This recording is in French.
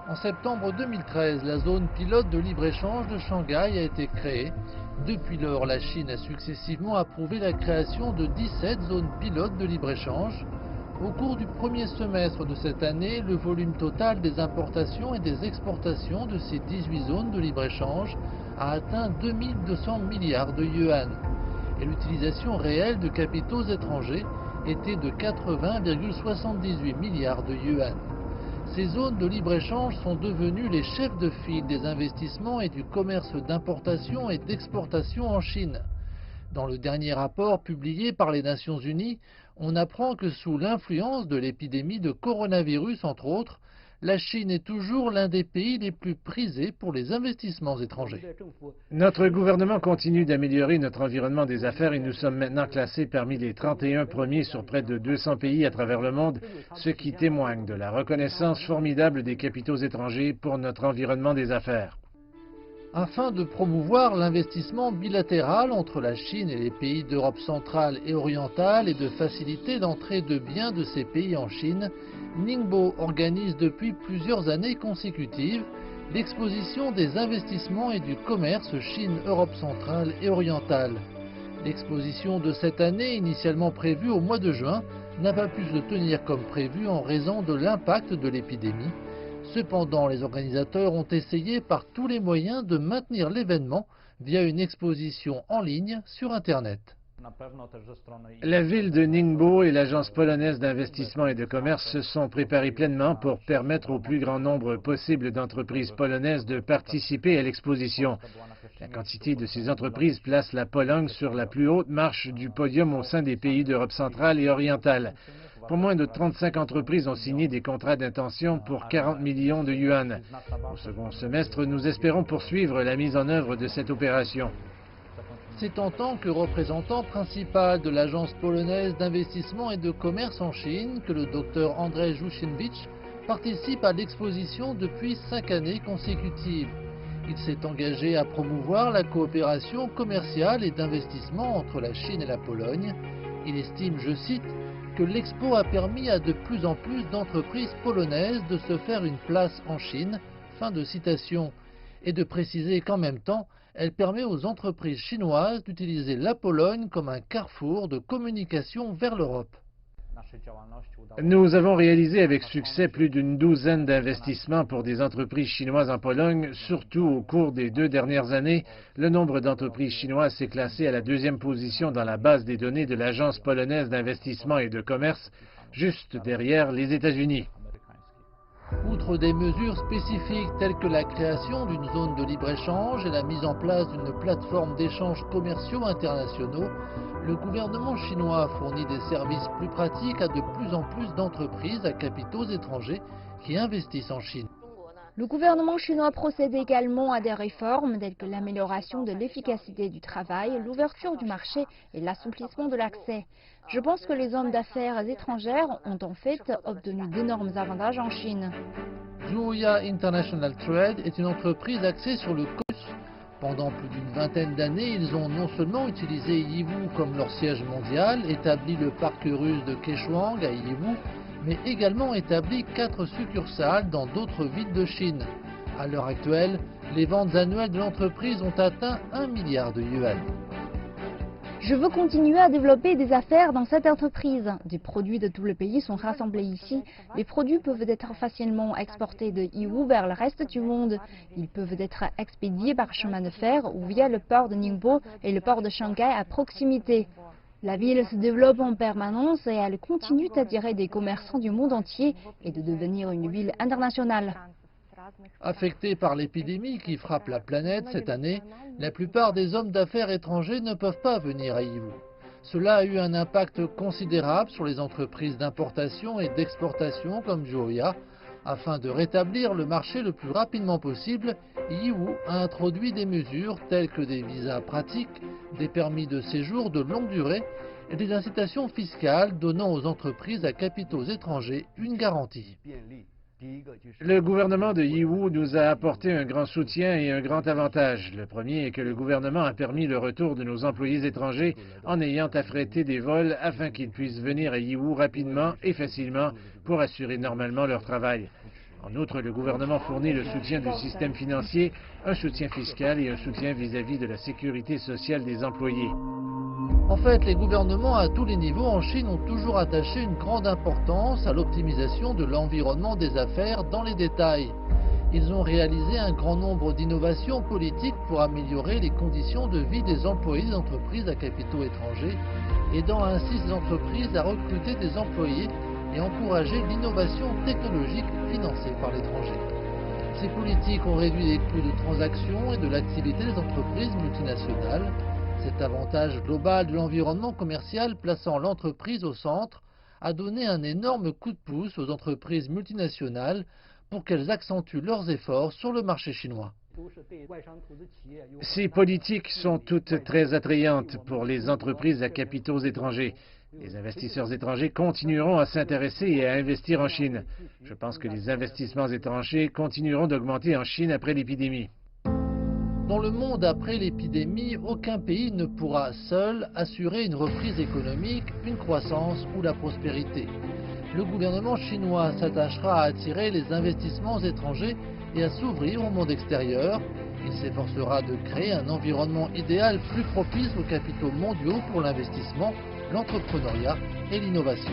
En septembre 2013, la zone pilote de libre-échange de Shanghai a été créée. Depuis lors, la Chine a successivement approuvé la création de 17 zones pilotes de libre-échange. Au cours du premier semestre de cette année, le volume total des importations et des exportations de ces 18 zones de libre-échange a atteint 2200 milliards de yuan. Et l'utilisation réelle de capitaux étrangers était de 80,78 milliards de yuan. Ces zones de libre-échange sont devenues les chefs de file des investissements et du commerce d'importation et d'exportation en Chine. Dans le dernier rapport publié par les Nations Unies, on apprend que sous l'influence de l'épidémie de coronavirus, entre autres, la Chine est toujours l'un des pays les plus prisés pour les investissements étrangers. Notre gouvernement continue d'améliorer notre environnement des affaires et nous sommes maintenant classés parmi les 31 premiers sur près de 200 pays à travers le monde, ce qui témoigne de la reconnaissance formidable des capitaux étrangers pour notre environnement des affaires. Afin de promouvoir l'investissement bilatéral entre la Chine et les pays d'Europe centrale et orientale et de faciliter l'entrée de biens de ces pays en Chine, Ningbo organise depuis plusieurs années consécutives l'exposition des investissements et du commerce Chine-Europe centrale et orientale. L'exposition de cette année, initialement prévue au mois de juin, n'a pas pu se tenir comme prévu en raison de l'impact de l'épidémie. Cependant, les organisateurs ont essayé par tous les moyens de maintenir l'événement via une exposition en ligne sur Internet. La ville de Ningbo et l'Agence polonaise d'investissement et de commerce se sont préparés pleinement pour permettre au plus grand nombre possible d'entreprises polonaises de participer à l'exposition. La quantité de ces entreprises place la Pologne sur la plus haute marche du podium au sein des pays d'Europe centrale et orientale. Pour moins de 35 entreprises ont signé des contrats d'intention pour 40 millions de yuan. Au second semestre, nous espérons poursuivre la mise en œuvre de cette opération. C'est en tant que représentant principal de l'Agence polonaise d'investissement et de commerce en Chine que le docteur Andrzej Juszkiewicz participe à l'exposition depuis 5 années consécutives. Il s'est engagé à promouvoir la coopération commerciale et d'investissement entre la Chine et la Pologne. Il estime, je cite, que l'expo a permis à de plus en plus d'entreprises polonaises de se faire une place en Chine, fin de citation, et de préciser qu'en même temps, elle permet aux entreprises chinoises d'utiliser la Pologne comme un carrefour de communication vers l'Europe. Nous avons réalisé avec succès plus d'une douzaine d'investissements pour des entreprises chinoises en Pologne, surtout au cours des 2 dernières années. Le nombre d'entreprises chinoises s'est classé à la 2e position dans la base des données de l'Agence polonaise d'investissement et de commerce, juste derrière les États-Unis. Outre des mesures spécifiques telles que la création d'une zone de libre-échange et la mise en place d'une plateforme d'échanges commerciaux internationaux, le gouvernement chinois fournit des services plus pratiques à de plus en plus d'entreprises à capitaux étrangers qui investissent en Chine. Le gouvernement chinois procède également à des réformes telles que l'amélioration de l'efficacité du travail, l'ouverture du marché et l'assouplissement de l'accès. Je pense que les hommes d'affaires étrangères ont en fait obtenu d'énormes avantages en Chine. Zhuoya International Trade est une entreprise axée sur le commerce. Pendant plus d'une vingtaine d'années, ils ont non seulement utilisé Yiwu comme leur siège mondial, établi le parc russe de Kechuang à Yiwu, mais également établi 4 succursales dans d'autres villes de Chine. À l'heure actuelle, les ventes annuelles de l'entreprise ont atteint 1 milliard de yuan. Je veux continuer à développer des affaires dans cette entreprise. Des produits de tout le pays sont rassemblés ici. Les produits peuvent être facilement exportés de Yiwu vers le reste du monde. Ils peuvent être expédiés par chemin de fer ou via le port de Ningbo et le port de Shanghai à proximité. La ville se développe en permanence et elle continue d'attirer des commerçants du monde entier et de devenir une ville internationale. Affectés par l'épidémie qui frappe la planète cette année, la plupart des hommes d'affaires étrangers ne peuvent pas venir à Yiwu. Cela a eu un impact considérable sur les entreprises d'importation et d'exportation comme Zhuoya. Afin de rétablir le marché le plus rapidement possible, Yiwu a introduit des mesures telles que des visas pratiques, des permis de séjour de longue durée et des incitations fiscales donnant aux entreprises à capitaux étrangers une garantie. Le gouvernement de Yiwu nous a apporté un grand soutien et un grand avantage. Le premier est que le gouvernement a permis le retour de nos employés étrangers en ayant affrété des vols afin qu'ils puissent venir à Yiwu rapidement et facilement pour assurer normalement leur travail. En outre, le gouvernement fournit le soutien du système financier, un soutien fiscal et un soutien vis-à-vis de la sécurité sociale des employés. En fait, les gouvernements à tous les niveaux en Chine ont toujours attaché une grande importance à l'optimisation de l'environnement des affaires dans les détails. Ils ont réalisé un grand nombre d'innovations politiques pour améliorer les conditions de vie des employés des entreprises à capitaux étrangers, aidant ainsi ces entreprises à recruter des employés et encourager l'innovation technologique financée par l'étranger. Ces politiques ont réduit les coûts de transaction et de l'activité des entreprises multinationales. Cet avantage global de l'environnement commercial plaçant l'entreprise au centre a donné un énorme coup de pouce aux entreprises multinationales pour qu'elles accentuent leurs efforts sur le marché chinois. Ces politiques sont toutes très attrayantes pour les entreprises à capitaux étrangers. Les investisseurs étrangers continueront à s'intéresser et à investir en Chine. Je pense que les investissements étrangers continueront d'augmenter en Chine après l'épidémie. Dans le monde après l'épidémie, aucun pays ne pourra seul assurer une reprise économique, une croissance ou la prospérité. Le gouvernement chinois s'attachera à attirer les investissements étrangers et à s'ouvrir au monde extérieur. Il s'efforcera de créer un environnement idéal plus propice aux capitaux mondiaux pour l'investissement, l'entrepreneuriat et l'innovation.